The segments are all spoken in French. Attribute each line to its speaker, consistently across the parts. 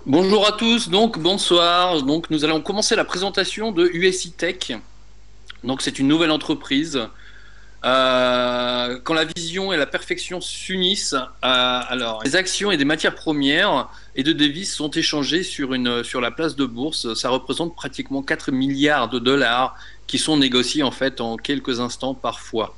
Speaker 1: Bonjour à tous, donc bonsoir. Donc nous allons commencer la présentation de USI Tech. Donc c'est une nouvelle entreprise. Quand la vision et la perfection s'unissent, alors les actions et des matières premières et de devises sont échangées sur la place de bourse. Ça représente pratiquement 4 milliards de dollars qui sont négociés en fait en quelques instants parfois.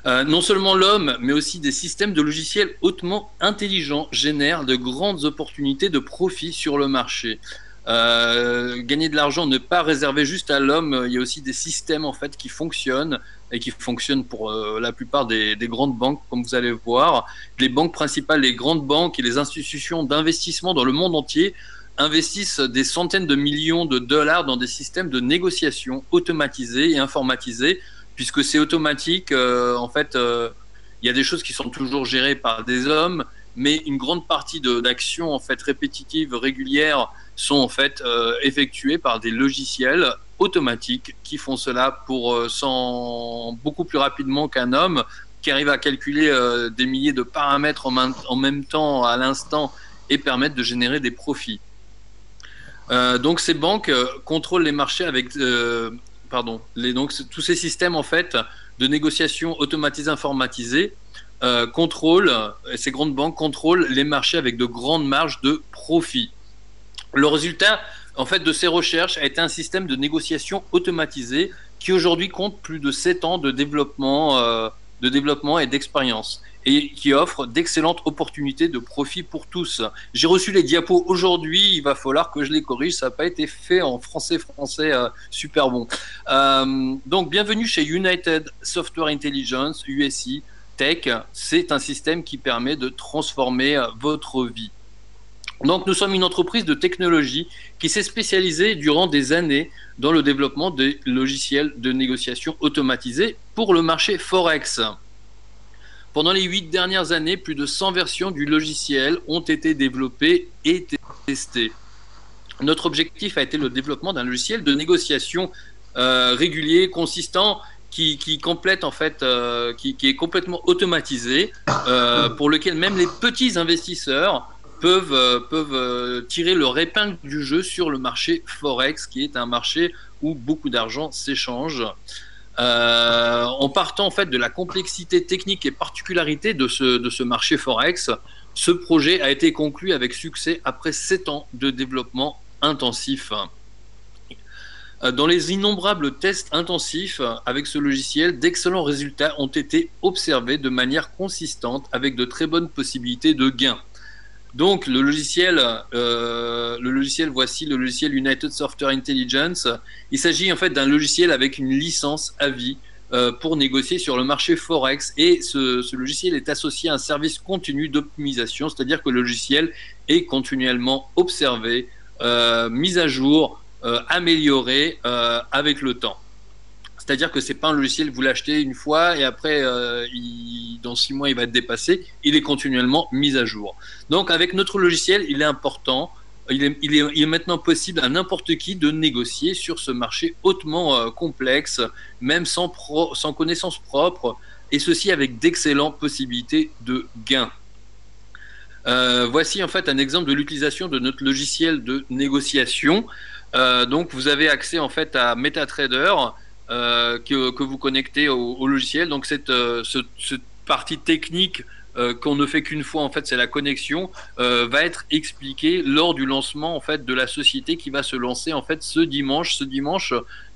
Speaker 1: Non seulement l'homme, mais aussi des systèmes de logiciels hautement intelligents génèrent de grandes opportunités de profit sur le marché. Gagner de l'argent n'est pas réservé juste à l'homme, il y a aussi des systèmes en fait qui fonctionnent et qui fonctionnent pour la plupart des grandes banques, comme vous allez voir. Les banques principales, les grandes banques et les institutions d'investissement dans le monde entier investissent des centaines de millions de dollars dans des systèmes de négociation automatisés et informatisés puisque c'est automatique. En fait, il y a des choses qui sont toujours gérées par des hommes, mais une grande partie d'actions en fait répétitives, régulières, sont en fait effectuées par des logiciels automatiques qui font cela sans beaucoup plus rapidement qu'un homme qui arrive à calculer des milliers de paramètres en même temps à l'instant et permettent de générer des profits. Donc ces banques contrôlent les marchés avec donc tous ces systèmes en fait de négociation automatisée informatisée ces grandes banques contrôlent les marchés avec de grandes marges de profit. Le résultat en fait de ces recherches a été un système de négociation automatisé qui aujourd'hui compte plus de 7 ans de développement et d'expérience et qui offre d'excellentes opportunités de profit pour tous. J'ai reçu les diapos aujourd'hui, il va falloir que je les corrige, ça n'a pas été fait en français super bon. Donc bienvenue chez United Software Intelligence, USI Tech, c'est un système qui permet de transformer votre vie. Donc nous sommes une entreprise de technologie qui s'est spécialisée durant des années dans le développement des logiciels de négociation automatisés pour le marché Forex. Pendant les 8 dernières années, plus de 100 versions du logiciel ont été développées et testées. Notre objectif a été le développement d'un logiciel de négociation régulier, consistant, qui complète en fait, qui est complètement automatisé, pour lequel même les petits investisseurs peuvent tirer leur épingle du jeu sur le marché Forex, qui est un marché où beaucoup d'argent s'échange. En partant en fait de la complexité technique et particularité de ce marché Forex, ce projet a été conclu avec succès après 7 ans de développement intensif. Dans les innombrables tests intensifs avec ce logiciel, d'excellents résultats ont été observés de manière consistante avec de très bonnes possibilités de gains. Donc voici le logiciel United Software Intelligence. Il s'agit en fait d'un logiciel avec une licence à vie pour négocier sur le marché Forex, et ce logiciel est associé à un service continu d'optimisation, c'est-à-dire que le logiciel est continuellement observé, mis à jour, amélioré avec le temps. C'est-à-dire que c'est pas un logiciel, vous l'achetez une fois et après, dans 6 mois, il va être dépassé. Il est continuellement mis à jour. Donc, avec notre logiciel, il est important. Il est maintenant possible à n'importe qui de négocier sur ce marché hautement complexe, même sans connaissance propre, et ceci avec d'excellentes possibilités de gains. Voici en fait un exemple de l'utilisation de notre logiciel de négociation. Donc, vous avez accès en fait à MetaTrader, que vous connectez au logiciel. Donc cette partie technique qu'on ne fait qu'une fois, en fait, c'est la connexion, va être expliquée lors du lancement en fait de la société qui va se lancer en fait ce dimanche.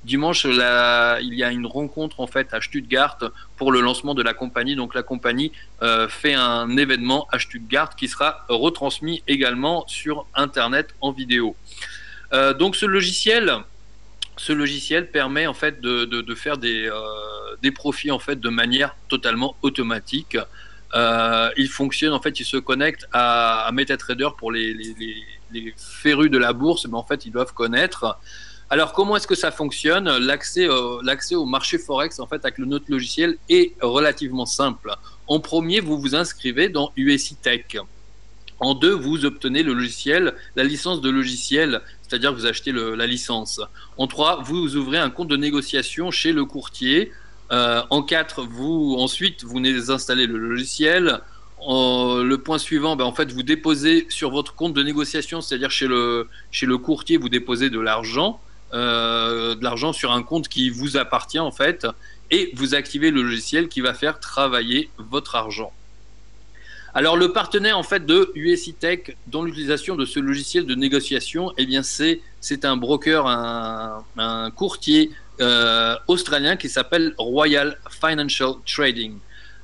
Speaker 1: Dimanche, il y a une rencontre en fait à Stuttgart pour le lancement de la compagnie. Donc la compagnie fait un événement à Stuttgart qui sera retransmis également sur Internet en vidéo. Donc ce logiciel permet en fait de faire des profits en fait de manière totalement automatique. Il fonctionne en fait, il se connecte à MetaTrader pour les férus de la bourse, mais en fait ils doivent connaître. Alors comment est-ce que ça fonctionne? L'accès au marché Forex en fait avec notre logiciel est relativement simple. En premier, vous vous inscrivez dans USI Tech. En 2, vous obtenez le logiciel, la licence de logiciel, c'est-à-dire que vous achetez la licence. En 3, vous ouvrez un compte de négociation chez le courtier. En 4, ensuite, vous installez le logiciel. Le point suivant, ben, en fait, vous déposez sur votre compte de négociation, c'est-à-dire chez le courtier, vous déposez de l'argent sur un compte qui vous appartient en fait, et vous activez le logiciel qui va faire travailler votre argent. Alors le partenaire en fait de USITech dans l'utilisation de ce logiciel de négociation, eh bien c'est un broker, un courtier australien qui s'appelle Royal Financial Trading.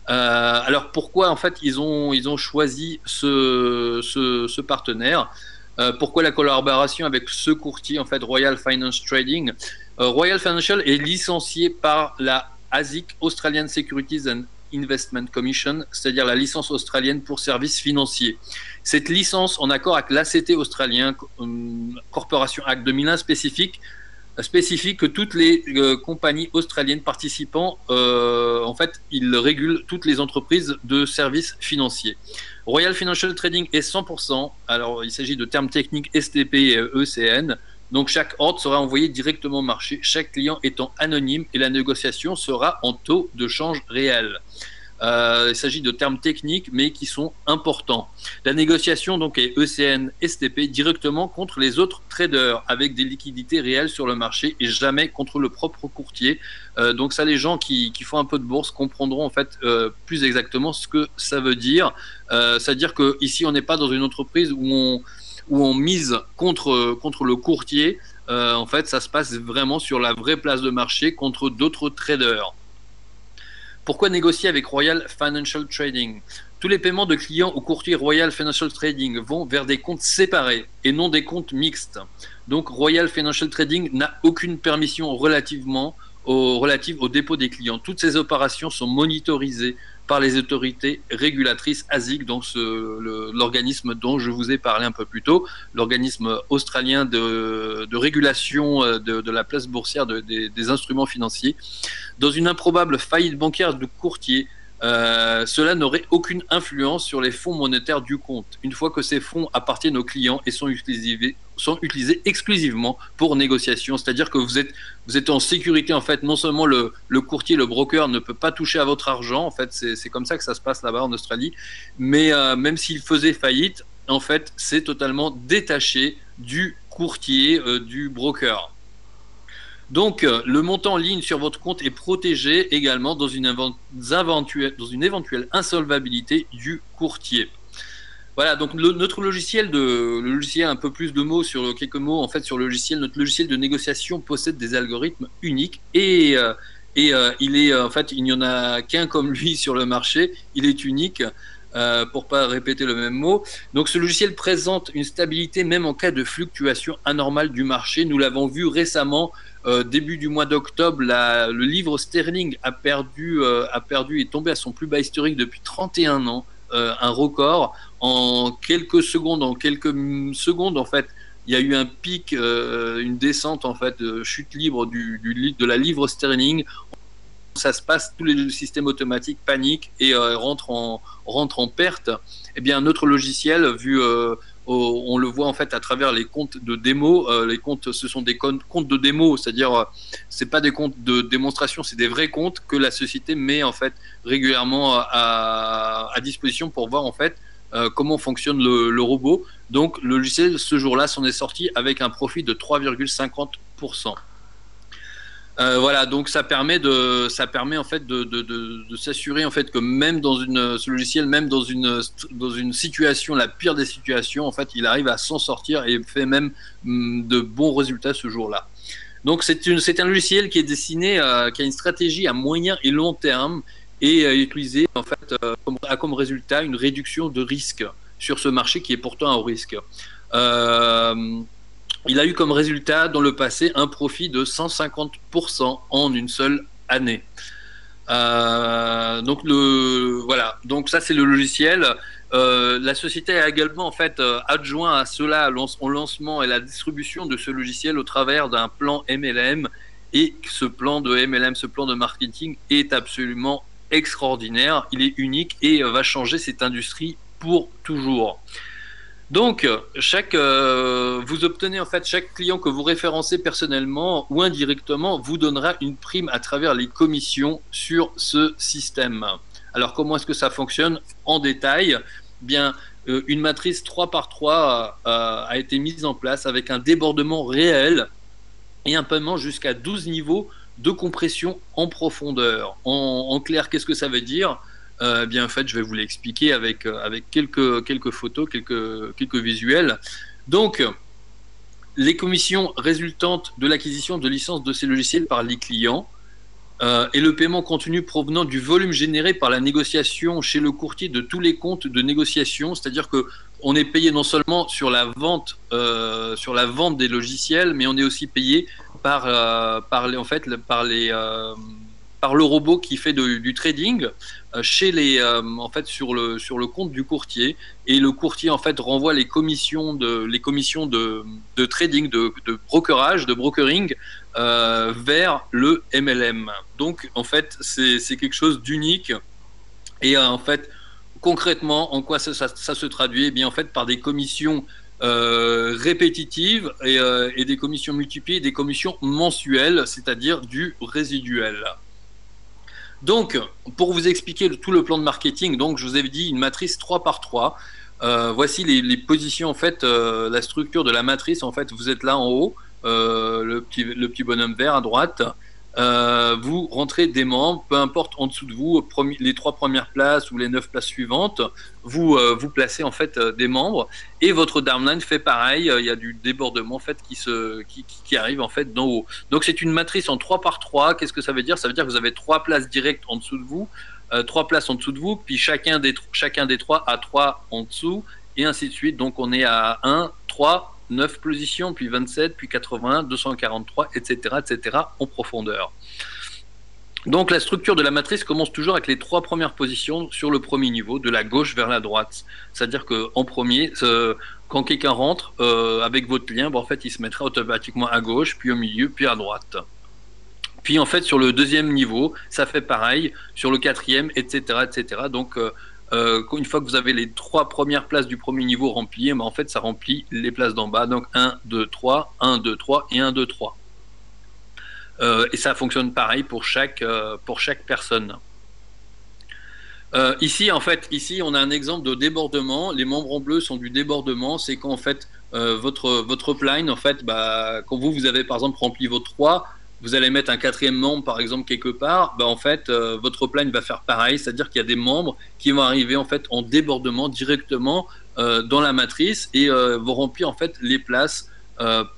Speaker 1: Alors pourquoi en fait ils ont choisi ce partenaire? Pourquoi la collaboration avec ce courtier en fait Royal Finance Trading? Royal Financial est licencié par la ASIC, Australian Securities and Investment Commission, c'est-à-dire la licence australienne pour services financiers. Cette licence, en accord avec l'ACT australien, Corporation Act 2001 spécifique que toutes les compagnies australiennes participant, en fait, ils régulent toutes les entreprises de services financiers. Royal Financial Trading est 100%, alors il s'agit de termes techniques STP et ECN, donc chaque ordre sera envoyé directement au marché, chaque client étant anonyme et la négociation sera en taux de change réel. Il s'agit de termes techniques mais qui sont importants. La négociation donc est ECN STP directement contre les autres traders avec des liquidités réelles sur le marché et jamais contre le propre courtier. Donc ça, les gens qui font un peu de bourse comprendront en fait plus exactement ce que ça veut dire. C'est-à-dire qu'ici on n'est pas dans une entreprise où on mise contre le courtier. En fait, ça se passe vraiment sur la vraie place de marché contre d'autres traders. Pourquoi négocier avec Royal Financial Trading? Tous les paiements de clients au courtier Royal Financial Trading vont vers des comptes séparés et non des comptes mixtes. Donc Royal Financial Trading n'a aucune permission relative au dépôt des clients. Toutes ces opérations sont monitorisées par les autorités régulatrices ASIC, donc l'organisme dont je vous ai parlé un peu plus tôt, l'organisme australien de régulation de la place boursière des instruments financiers. Dans une improbable faillite bancaire de courtier, cela n'aurait aucune influence sur les fonds monétaires du compte, une fois que ces fonds appartiennent aux clients et sont utilisés exclusivement pour négociation. C'est-à-dire que vous êtes en sécurité, en fait. Non seulement le courtier, le broker ne peut pas toucher à votre argent, en fait, c'est comme ça que ça se passe là-bas en Australie, mais même s'il faisait faillite, en fait, c'est totalement détaché du courtier, du broker. Donc, le montant en ligne sur votre compte est protégé également dans une éventuelle insolvabilité du courtier. Voilà, donc notre logiciel, un peu plus de mots sur quelques mots en fait sur le logiciel. Notre logiciel de négociation possède des algorithmes uniques et il est en fait il n'y en a qu'un comme lui sur le marché. Il est unique. Pour pas répéter le même mot. Donc ce logiciel présente une stabilité même en cas de fluctuation anormale du marché. Nous l'avons vu récemment, début du mois d'octobre, le livre sterling a perdu et est tombé à son plus bas historique depuis 31 ans, un record. En quelques secondes en fait, il y a eu un pic, une descente en fait, chute libre de la livre sterling. Ça se passe, tous les systèmes automatiques paniquent et rentrent en perte. Eh bien, notre logiciel, on le voit en fait à travers les comptes de démo. Les comptes, ce sont des comptes de démo, c'est-à-dire c'est pas des comptes de démonstration, c'est des vrais comptes que la société met en fait régulièrement à disposition pour voir en fait comment fonctionne le robot. Donc, le logiciel ce jour-là s'en est sorti avec un profit de 3,50%. Voilà, donc ça permet en fait de s'assurer en fait que même ce logiciel, même dans une situation, la pire des situations, en fait, il arrive à s'en sortir et fait même de bons résultats ce jour-là. Donc c'est un logiciel qui est destiné, qui a une stratégie à moyen et long terme et utilisé en fait a comme résultat une réduction de risque sur ce marché qui est pourtant à haut risque. Il a eu comme résultat dans le passé un profit de 150% en une seule année. Voilà. Donc ça c'est le logiciel. La société a également en fait adjoint à cela au lancement et la distribution de ce logiciel au travers d'un plan MLM. Et ce plan de MLM, ce plan de marketing est absolument extraordinaire. Il est unique et va changer cette industrie pour toujours. Donc, vous obtenez en fait chaque client que vous référencez personnellement ou indirectement vous donnera une prime à travers les commissions sur ce système. Alors, comment est-ce que ça fonctionne en détail? Bien, une matrice 3 par 3 a été mise en place avec un débordement réel et un paiement jusqu'à 12 niveaux de compression en profondeur. En clair, qu'est-ce que ça veut dire? Bien, en fait, je vais vous l'expliquer avec quelques photos, quelques visuels. Donc, les commissions résultantes de l'acquisition de licences de ces logiciels par les clients et le paiement continu provenant du volume généré par la négociation chez le courtier de tous les comptes de négociation, c'est-à-dire que on est payé non seulement sur la vente des logiciels, mais on est aussi payé par le robot qui fait du trading sur le compte du courtier, et le courtier en fait renvoie les commissions de trading, de brokerage, de brokering vers le MLM. Donc en fait c'est quelque chose d'unique, et en fait concrètement en quoi ça se traduit? Eh bien en fait par des commissions répétitives et des commissions multipliées, des commissions mensuelles, c'est-à-dire du résiduel. Donc, pour vous expliquer tout le plan de marketing, donc je vous avais dit une matrice 3 par 3. Voici les positions, en fait, la structure de la matrice. En fait, vous êtes là en haut, le petit bonhomme vert à droite. Vous rentrez des membres, peu importe en dessous de vous, les 3 premières places ou les 9 places suivantes, vous placez en fait des membres, et votre downline fait pareil. Il y a du débordement en fait qui arrive en fait d'en haut. Donc c'est une matrice en 3 par 3. Qu'est-ce que ça veut dire? Ça veut dire que vous avez 3 places directes en dessous de vous, 3 places en dessous de vous, puis chacun des 3 a 3 en dessous, et ainsi de suite. Donc on est à 1, 3, 9 positions, puis 27, puis 81, 243, etc., etc., en profondeur. Donc la structure de la matrice commence toujours avec les 3 premières positions sur le premier niveau, de la gauche vers la droite. C'est-à-dire qu'en premier, quand quelqu'un rentre avec votre lien, en fait, il se mettra automatiquement à gauche, puis au milieu, puis à droite. Puis en fait, sur le deuxième niveau, ça fait pareil, sur le quatrième, etc., etc. Donc une fois que vous avez les 3 premières places du premier niveau remplies, en fait, ça remplit les places d'en bas. Donc 1, 2, 3, 1, 2, 3 et 1, 2, 3. Et ça fonctionne pareil pour chaque personne. Ici, on a un exemple de débordement. Les membres en bleu sont du débordement. C'est quand en fait votre upline, en fait, quand vous avez par exemple rempli vos 3, vous allez mettre un 4e membre par exemple quelque part. En fait, votre upline va faire pareil, c'est-à-dire qu'il y a des membres qui vont arriver en fait en débordement directement dans la matrice, et vont remplir en fait les places.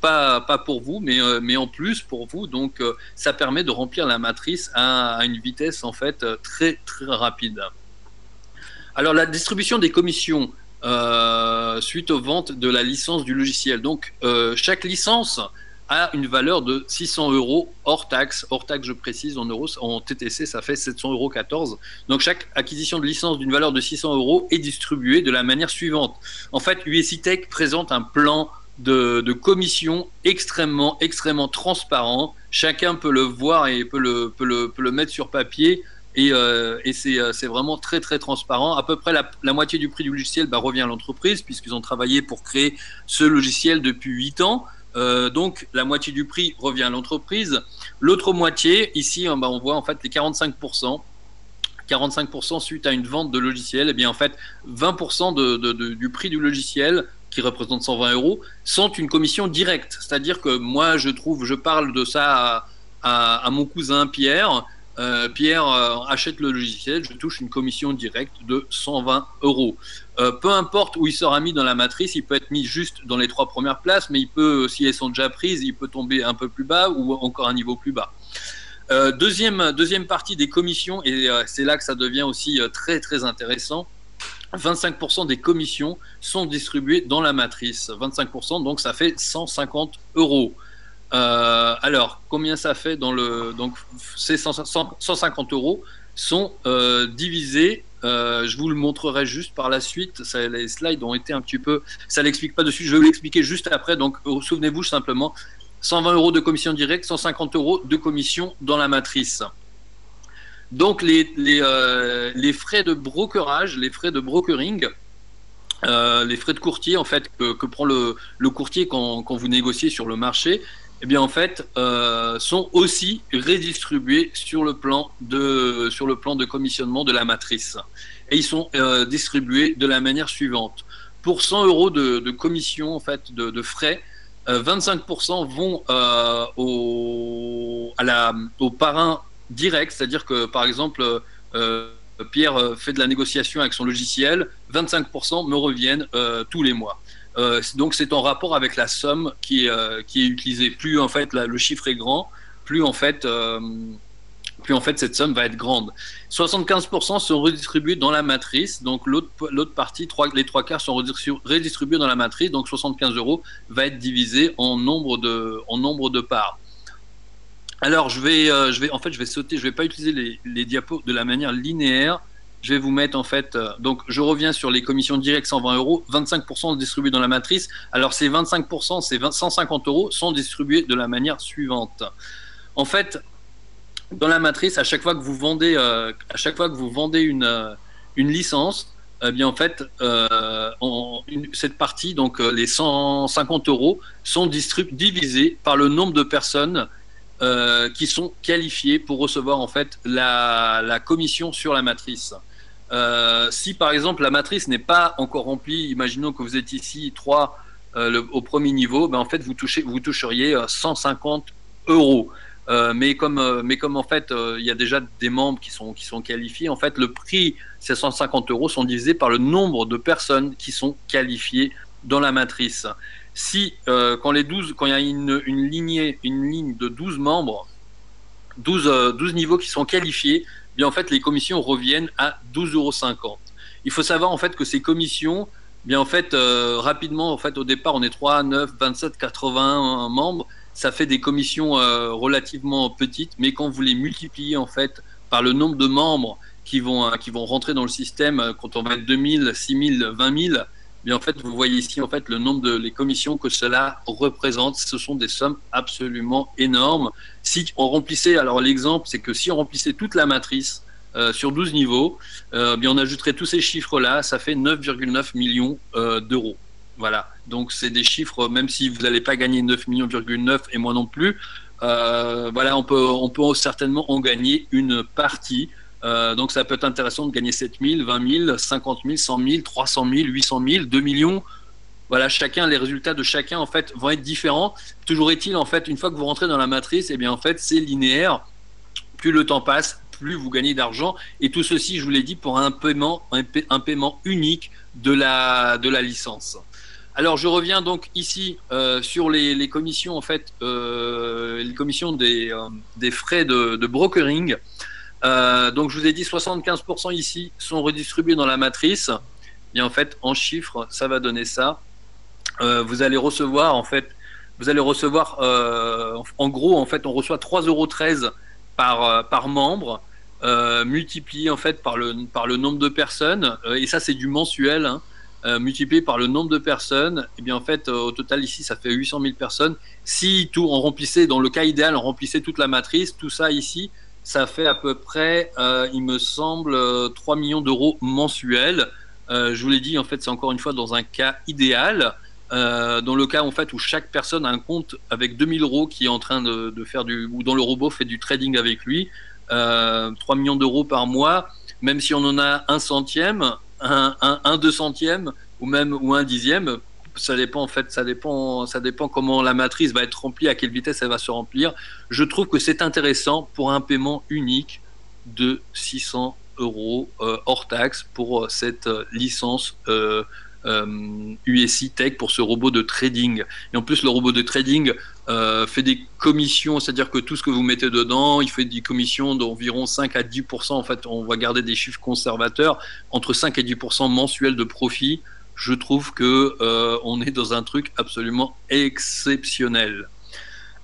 Speaker 1: Pas pour vous, mais en plus pour vous. Donc ça permet de remplir la matrice à une vitesse en fait très très rapide. Alors la distribution des commissions suite aux ventes de la licence du logiciel. Donc chaque licence a une valeur de 600 euros hors taxe. Hors taxe, je précise, en euros, en TTC, ça fait 700,14 euros. Donc chaque acquisition de licence d'une valeur de 600 euros est distribuée de la manière suivante. En fait, USI Tech présente un plan de commission extrêmement transparent. Chacun peut le voir et peut le mettre sur papier, et c'est vraiment très très transparent. À peu près la moitié du prix du logiciel revient à l'entreprise, puisqu'ils ont travaillé pour créer ce logiciel depuis 8 ans. Donc la moitié du prix revient à l'entreprise. L'autre moitié, ici on voit en fait les 45%. 45% suite à une vente de logiciel. Et bien en fait 20% du prix du logiciel, qui représente 120 euros, sont une commission directe. C'est-à-dire que moi, je parle de ça à mon cousin Pierre. Pierre achète le logiciel, je touche une commission directe de 120 euros. Peu importe où il sera mis dans la matrice, il peut être mis juste dans les 3 premières places, mais il peut, si elles sont déjà prises, il peut tomber un peu plus bas ou encore un niveau plus bas. Deuxième partie des commissions, et c'est là que ça devient aussi très très intéressant. 25% des commissions sont distribuées dans la matrice. 25%, donc ça fait 150 euros. Alors, combien ça fait dans le... Donc, ces 150 euros sont divisés. Je vous le montrerai juste par la suite. Les slides ont été un petit peu... Ça ne l'explique pas dessus. Je vais vous l'expliquer juste après. Donc, souvenez-vous simplement, 120 euros de commission directe, 150 euros de commission dans la matrice. Donc les frais de brokerage, les frais de brokering, les frais de courtier en fait que prend le courtier quand vous négociez sur le marché, eh bien en fait, sont aussi redistribués sur le plan de commissionnement de la matrice. Et ils sont distribués de la manière suivante. Pour 100 euros de commission, en fait, de frais, 25% vont au parrain direct, c'est-à-dire que par exemple, Pierre fait de la négociation avec son logiciel, 25% me reviennent tous les mois. Donc c'est en rapport avec la somme qui est utilisée. Plus en fait le chiffre est grand, plus en fait, plus en fait cette somme va être grande. 75% sont redistribués dans la matrice, donc l'autre partie, les trois quarts sont redistribués dans la matrice, donc 75 euros va être divisé en nombre de parts. Alors je vais sauter, je vais pas utiliser les diapos de la manière linéaire. Je vais vous mettre en fait, donc je reviens sur les commissions directes 120 euros, 25% distribués dans la matrice. Alors ces 25%, ces 150 euros sont distribués de la manière suivante. En fait, dans la matrice, à chaque fois que vous vendez, une licence, eh bien en fait, cette partie, donc les 150 euros, sont divisés par le nombre de personnes qui sont qualifiées pour recevoir en fait la commission sur la matrice. Si par exemple la matrice n'est pas encore remplie, imaginons que vous êtes ici 3 au premier niveau, ben en fait vous toucheriez 150 euros. Mais comme en fait il y a déjà des membres qui sont qualifiés, en fait le prix, ces 150 euros, sont divisés par le nombre de personnes qui sont qualifiées dans la matrice. Si quand il y a une ligne de 12 membres, 12 niveaux qui sont qualifiés, bien en fait les commissions reviennent à 12,50 €. Il faut savoir en fait que ces commissions, bien en fait rapidement, en fait au départ on est 3, 9, 27, 80 membres, ça fait des commissions relativement petites, mais quand vous les multipliez en fait par le nombre de membres qui vont rentrer dans le système, quand on va être 2000, 6000, 20 000, bien en fait vous voyez ici en fait le nombre de les commissions que cela représente. Ce sont des sommes absolument énormes. Si on remplissait, alors l'exemple c'est que si on remplissait toute la matrice sur 12 niveaux, bien on ajouterait tous ces chiffres-là, ça fait 9,9 millions d'euros. Voilà, donc c'est des chiffres, même si vous n'allez pas gagner 9 millions,9 et moi non plus, voilà, on peut certainement en gagner une partie. Donc ça peut être intéressant de gagner 7 000, 20 000, 50 000, 100 000, 300 000, 800 000, 2 millions. Voilà, les résultats de chacun en fait vont être différents. Toujours est-il en fait, une fois que vous rentrez dans la matrice, eh bien en fait c'est linéaire. Plus le temps passe, plus vous gagnez d'argent. Et tout ceci, je vous l'ai dit, pour un paiement unique de la licence. Alors je reviens donc ici sur les commissions en fait, les commissions des frais de brokering. Donc je vous ai dit 75% ici sont redistribués dans la matrice. Et en fait en chiffres ça va donner ça. Vous allez recevoir en fait, en gros en fait on reçoit 3,13 € par membre, multiplié en fait par le nombre de personnes, et ça c'est du mensuel, hein. Multiplié par le nombre de personnes, et bien en fait au total ici ça fait 800 000 personnes. Si on remplissait, dans le cas idéal, on remplissait toute la matrice, tout ça ici, ça fait à peu près, il me semble, 3 millions d'euros mensuels. Je vous l'ai dit, en fait, c'est encore une fois dans un cas idéal. Dans le cas en fait où chaque personne a un compte avec 2000 euros qui est en train de faire ou dont le robot fait du trading avec lui, 3 millions d'euros par mois, même si on en a un centième, un deux centième ou un dixième, ça dépend en fait, ça dépend comment la matrice va être remplie, à quelle vitesse elle va se remplir. Je trouve que c'est intéressant pour un paiement unique de 600 euros hors taxe pour cette licence USI Tech, pour ce robot de trading. Et en plus le robot de trading fait des commissions, c'est-à-dire que tout ce que vous mettez dedans, il fait des commissions d'environ 5 à 10%. En fait on va garder des chiffres conservateurs, entre 5 et 10% mensuels de profit. Je trouve que on est dans un truc absolument exceptionnel.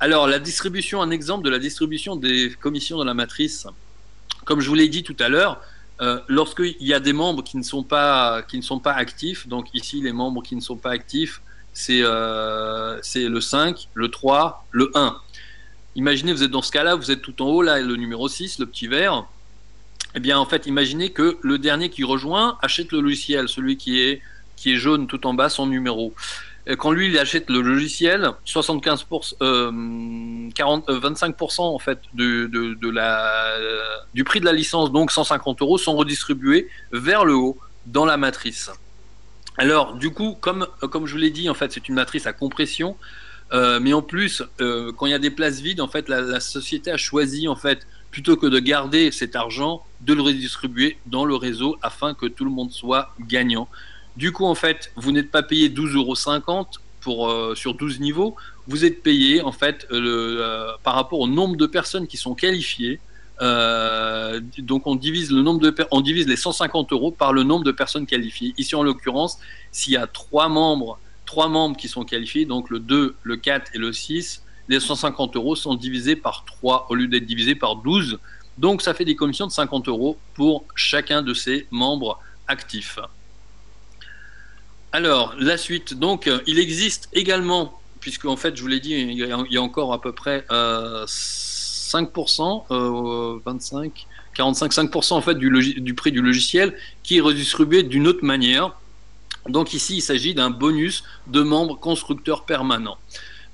Speaker 1: Alors la distribution, un exemple de la distribution des commissions dans la matrice. Comme je vous l'ai dit tout à l'heure, lorsqu'il y a des membres qui ne sont pas actifs, donc ici les membres qui ne sont pas actifs, c'est le 5, le 3, le 1. Imaginez, vous êtes dans ce cas-là, vous êtes tout en haut, là, le numéro 6, le petit vert. Eh bien, en fait, imaginez que le dernier qui rejoint achète le logiciel, celui qui est jaune tout en bas, son numéro. Quand lui il achète le logiciel, 75%, 25% en fait du prix de la licence, donc 150 euros, sont redistribués vers le haut dans la matrice. Alors, du coup, comme je vous l'ai dit, en fait, c'est une matrice à compression. Mais en plus, quand il y a des places vides, en fait, la société a choisi, en fait, plutôt que de garder cet argent, de le redistribuer dans le réseau afin que tout le monde soit gagnant. Du coup, en fait, vous n'êtes pas payé 12,50 € sur 12 niveaux. Vous êtes payé, en fait, par rapport au nombre de personnes qui sont qualifiées. Donc, on divise les 150 euros par le nombre de personnes qualifiées. Ici, en l'occurrence, s'il y a trois membres qui sont qualifiés, donc le 2, le 4 et le 6, les 150 euros sont divisés par 3 au lieu d'être divisés par 12. Donc ça fait des commissions de 50 euros pour chacun de ces membres actifs. Alors, la suite, donc il existe également, puisque en fait, je vous l'ai dit, il y a encore à peu près 5%, 25, 45, 5% en fait du prix du logiciel qui est redistribué d'une autre manière. Donc ici, il s'agit d'un bonus de membres constructeurs permanents.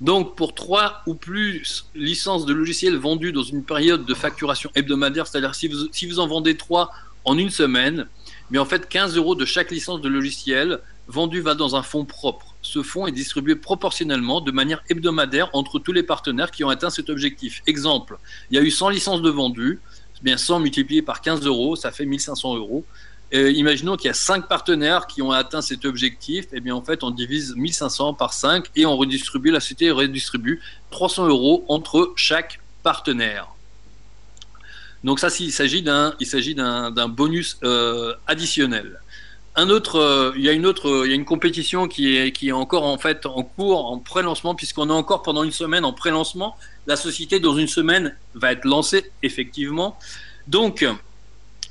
Speaker 1: Donc pour 3 ou plus licences de logiciels vendues dans une période de facturation hebdomadaire, c'est-à-dire si vous en vendez 3 en une semaine, mais en fait 15 euros de chaque licence de logiciel vendue va dans un fonds propre. Ce fonds est distribué proportionnellement de manière hebdomadaire entre tous les partenaires qui ont atteint cet objectif. Exemple, il y a eu 100 licences de vendues, bien 100 multiplié par 15 euros, ça fait 1500 euros. Imaginons qu'il y a 5 partenaires qui ont atteint cet objectif. Et bien en fait, on divise 1500 par 5 et on redistribue, la société redistribue 300 euros entre chaque partenaire. Donc ça, il s'agit d'un bonus additionnel. Il y a une compétition qui est encore en fait en cours, en pré-lancement, puisqu'on est encore pendant une semaine en pré-lancement. La société, dans une semaine, va être lancée effectivement. Donc,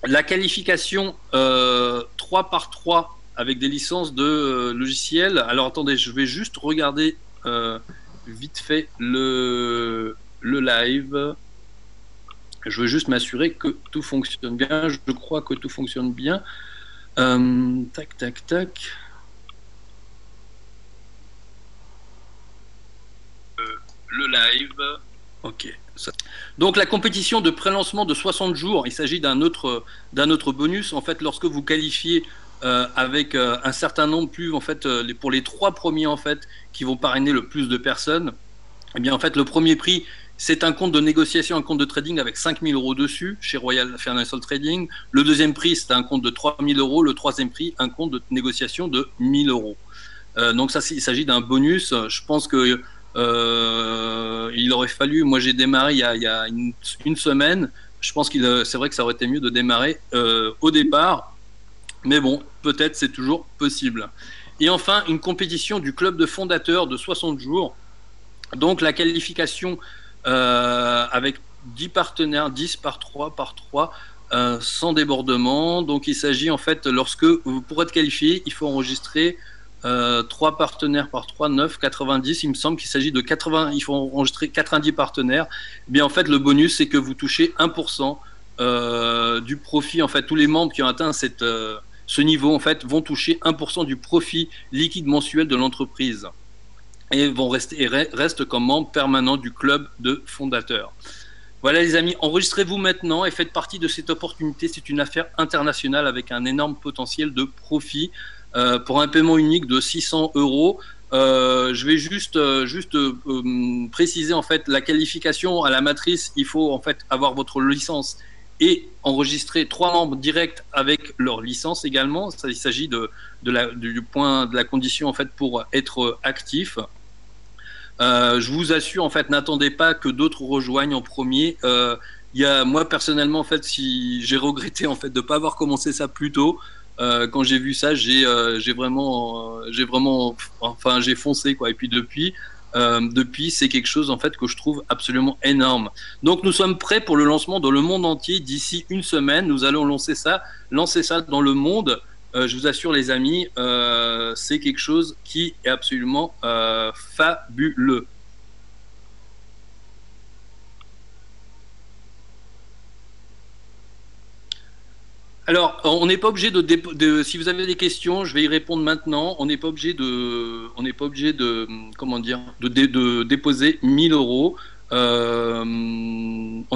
Speaker 1: la qualification 3 par 3 avec des licences de logiciels. Alors attendez, je vais juste regarder vite fait le live. Je veux juste m'assurer que tout fonctionne bien. Je crois que tout fonctionne bien. Tac, tac, tac. Le live. Ok. Donc la compétition de pré-lancement de 60 jours, il s'agit d'un autre bonus. En fait, lorsque vous qualifiez avec un certain nombre plus, en fait, pour les 3 premiers en fait qui vont parrainer le plus de personnes, eh bien en fait le premier prix c'est un compte de négociation, un compte de trading avec 5 000 euros dessus chez Royal Financial Trading. Le deuxième prix c'est un compte de 3 000 euros. Le troisième prix un compte de négociation de 1 000 euros. Donc ça, il s'agit d'un bonus. Je pense que il aurait fallu, moi j'ai démarré il y a une semaine, je pense c'est vrai que ça aurait été mieux de démarrer au départ, mais bon, peut-être c'est toujours possible. Et enfin, une compétition du club de fondateurs de 60 jours, donc la qualification avec 10 partenaires, 10 par 3, sans débordement. Donc il s'agit en fait, pour être qualifié, il faut enregistrer 3 partenaires par 3, 9, 90. Il me semble qu'il s'agit de 80, il faut enregistrer 90 partenaires. Bien, en fait, le bonus, c'est que vous touchez 1% du profit. En fait, tous les membres qui ont atteint ce niveau, en fait, vont toucher 1% du profit liquide mensuel de l'entreprise et restent comme membres permanents du club de fondateurs. Voilà les amis, enregistrez-vous maintenant et faites partie de cette opportunité. C'est une affaire internationale avec un énorme potentiel de profit pour un paiement unique de 600 euros. Je vais juste préciser en fait la qualification à la matrice. Il faut en fait avoir votre licence et enregistrer 3 membres directs avec leur licence également. Il s'agit du point de la condition en fait pour être actif. Je vous assure, en fait, n'attendez pas que d'autres rejoignent en premier. Moi personnellement, en fait, si j'ai regretté en fait de pas avoir commencé ça plus tôt. Quand j'ai vu ça, j'ai foncé quoi. Et puis depuis, c'est quelque chose en fait que je trouve absolument énorme. Donc nous sommes prêts pour le lancement dans le monde entier d'ici une semaine. Nous allons lancer ça dans le monde. Je vous assure les amis, c'est quelque chose qui est absolument fabuleux. Alors, on n'est pas obligé si vous avez des questions, je vais y répondre maintenant. On n'est pas obligé de, comment dire, de déposer 1000 euros. On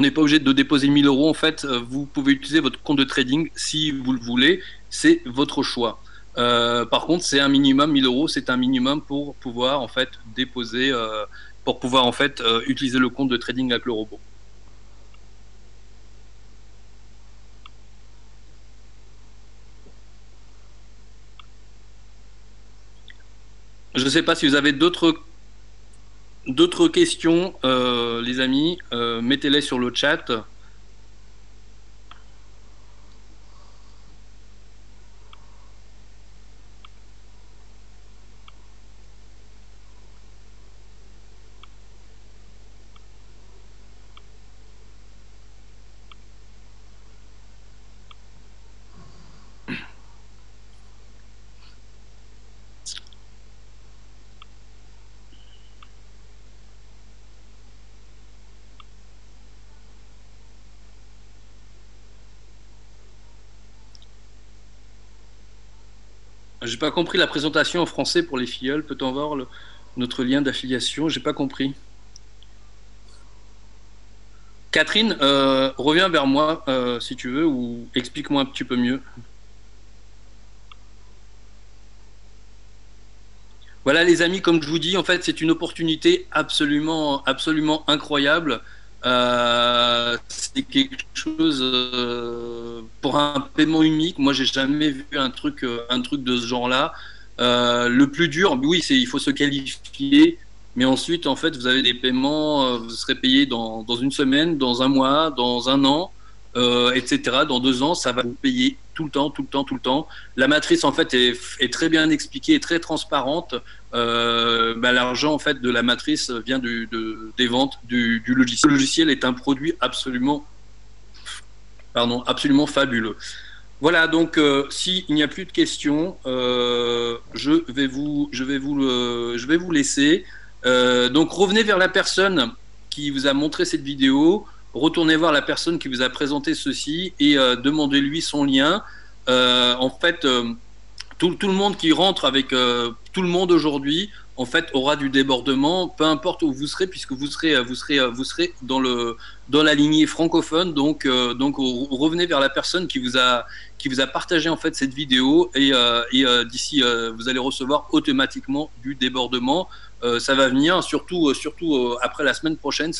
Speaker 1: n'est pas obligé de déposer 1000 euros. En fait, vous pouvez utiliser votre compte de trading si vous le voulez. C'est votre choix. Par contre, c'est un minimum 1000 euros. C'est un minimum pour pouvoir en fait déposer, pour pouvoir en fait utiliser le compte de trading avec le robot. Je ne sais pas si vous avez d'autres questions, les amis, mettez-les sur le chat. J'ai pas compris la présentation en français pour les filleuls. Peut-on voir notre lien d'affiliation? J'ai pas compris. Catherine, reviens vers moi si tu veux ou explique-moi un petit peu mieux. Voilà les amis, comme je vous dis, en fait, c'est une opportunité absolument, absolument incroyable. C'est quelque chose pour un paiement unique. Moi, j'ai jamais vu un truc de ce genre-là. Le plus dur, oui, c'est il faut se qualifier, mais ensuite, en fait, vous avez des paiements. Vous serez payé dans une semaine, dans un mois, dans un an, etc. Dans 2 ans, ça va vous payer tout le temps, tout le temps, tout le temps. La matrice, en fait, est très bien expliquée, très transparente. L'argent en fait de la matrice vient des ventes du logiciel. Le logiciel est un produit absolument fabuleux. Voilà, donc s'il n'y a plus de questions, je vais vous laisser. Donc revenez vers la personne qui vous a montré cette vidéo, retournez voir la personne qui vous a présenté ceci et demandez-lui son lien. En fait, tout le monde qui rentre avec tout le monde aujourd'hui, en fait, aura du débordement, peu importe où vous serez, puisque vous serez dans la lignée francophone. Donc, revenez vers la personne qui vous a partagé en fait cette vidéo et d'ici, vous allez recevoir automatiquement du débordement. Ça va venir, surtout après la semaine prochaine,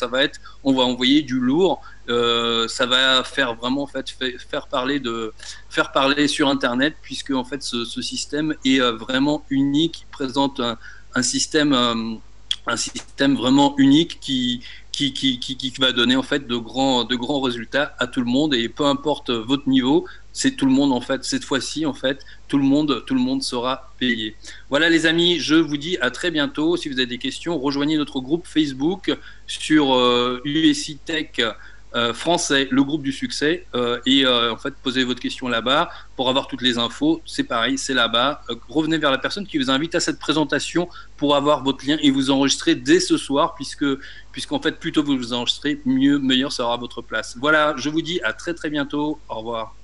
Speaker 1: on va envoyer du lourd. Ça va faire vraiment en fait faire parler sur Internet, puisque en fait ce système est vraiment unique, il présente un système vraiment unique qui va donner en fait de grands résultats à tout le monde, et peu importe votre niveau, c'est tout le monde en fait. Cette fois-ci en fait, tout le monde sera payé. Voilà les amis, je vous dis à très bientôt. Si vous avez des questions, rejoignez notre groupe Facebook sur USI Tech français, le groupe du succès, et en fait posez votre question là-bas pour avoir toutes les infos. C'est pareil, c'est là-bas. Revenez vers la personne qui vous invite à cette présentation pour avoir votre lien et vous enregistrer dès ce soir, puisqu'en fait plus tôt vous vous enregistrez, meilleur sera votre place. Voilà, je vous dis à très très bientôt. Au revoir.